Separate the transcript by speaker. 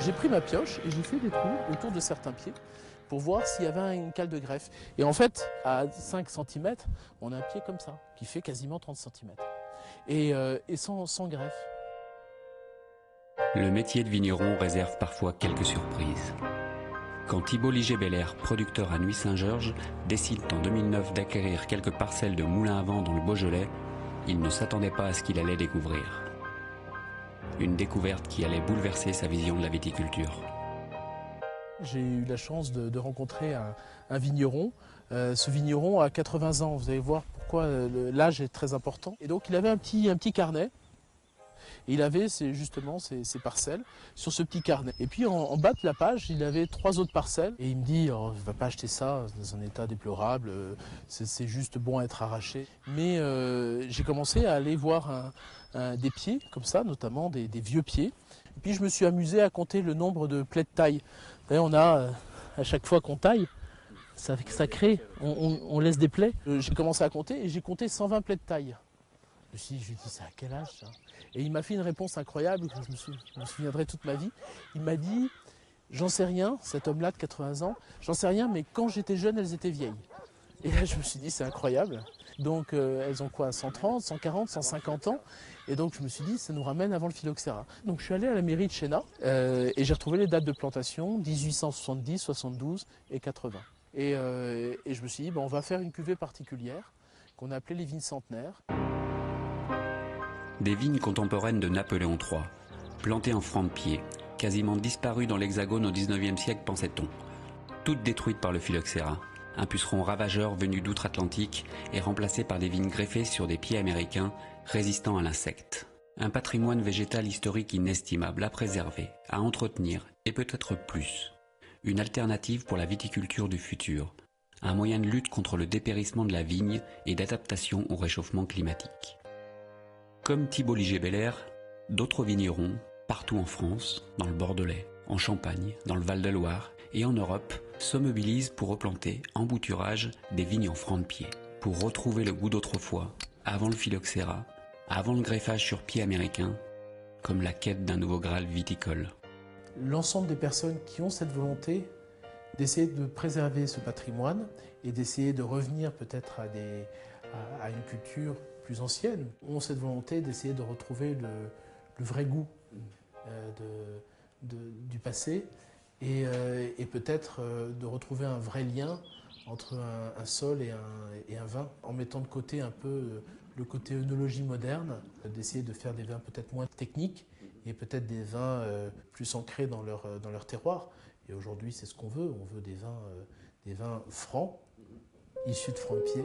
Speaker 1: J'ai pris ma pioche et j'ai fait des trous autour de certains pieds pour voir s'il y avait une cale de greffe. Et en fait, à 5 cm, on a un pied comme ça, qui fait quasiment 30 cm. Et sans greffe.
Speaker 2: Le métier de vigneron réserve parfois quelques surprises. Quand Thibault Liger-Belair, producteur à Nuits-Saint-Georges, décide en 2009 d'acquérir quelques parcelles de moulins à vent dans le Beaujolais, il ne s'attendait pas à ce qu'il allait découvrir. Une découverte qui allait bouleverser sa vision de la viticulture.
Speaker 1: J'ai eu la chance de rencontrer un vigneron. Ce vigneron a 80 ans, vous allez voir pourquoi l'âge est très important. Et donc il avait un petit carnet. Et il avait justement ces parcelles sur ce petit carnet. Et puis en bas de la page, il avait 3 autres parcelles. Et il me dit, oh, ne va pas acheter ça dans un état déplorable, c'est juste bon à être arraché. Mais j'ai commencé à aller voir des pieds comme ça, notamment des vieux pieds. Et puis je me suis amusé à compter le nombre de plaies de taille. Vous voyez, on a, à chaque fois qu'on taille, ça crée, on laisse des plaies. J'ai commencé à compter et j'ai compté 120 plaies de taille. Je lui ai dit, c'est à quel âge ça? Et il m'a fait une réponse incroyable que je me souviendrai toute ma vie. Il m'a dit, j'en sais rien, cet homme-là de 80 ans, j'en sais rien, mais quand j'étais jeune, elles étaient vieilles. Et là, je me suis dit, c'est incroyable. Donc, elles ont quoi, 130, 140, 150 ans? Et donc, je me suis dit, ça nous ramène avant le phylloxéra. Donc, je suis allé à la mairie de Chéna et j'ai retrouvé les dates de plantation, 1870, 72 et 80. Et je me suis dit, on va faire une cuvée particulière qu'on a appelée les vignes centenaires.
Speaker 2: Des vignes contemporaines de Napoléon III, plantées en franc de pied, quasiment disparues dans l'Hexagone au XIXe siècle, pensait-on. Toutes détruites par le phylloxéra, un puceron ravageur venu d'outre-Atlantique et remplacé par des vignes greffées sur des pieds américains résistants à l'insecte. Un patrimoine végétal historique inestimable à préserver, à entretenir et peut-être plus. Une alternative pour la viticulture du futur, un moyen de lutte contre le dépérissement de la vigne et d'adaptation au réchauffement climatique. Comme Thibault Liger-Belair, d'autres vignerons, partout en France, dans le Bordelais, en Champagne, dans le Val-de-Loire et en Europe, se mobilisent pour replanter en bouturage des vignes en franc de pied, pour retrouver le goût d'autrefois, avant le phylloxéra, avant le greffage sur pied américain, comme la quête d'un nouveau Graal viticole.
Speaker 1: L'ensemble des personnes qui ont cette volonté d'essayer de préserver ce patrimoine et d'essayer de revenir peut-être à une culture plus anciennes ont cette volonté d'essayer de retrouver le vrai goût du passé et peut-être de retrouver un vrai lien entre un sol et un vin, en mettant de côté un peu le côté œnologie moderne, d'essayer de faire des vins peut-être moins techniques et peut-être des vins plus ancrés dans leur terroir. Et aujourd'hui, c'est ce qu'on veut. On veut des vins francs, issus de francs de pied.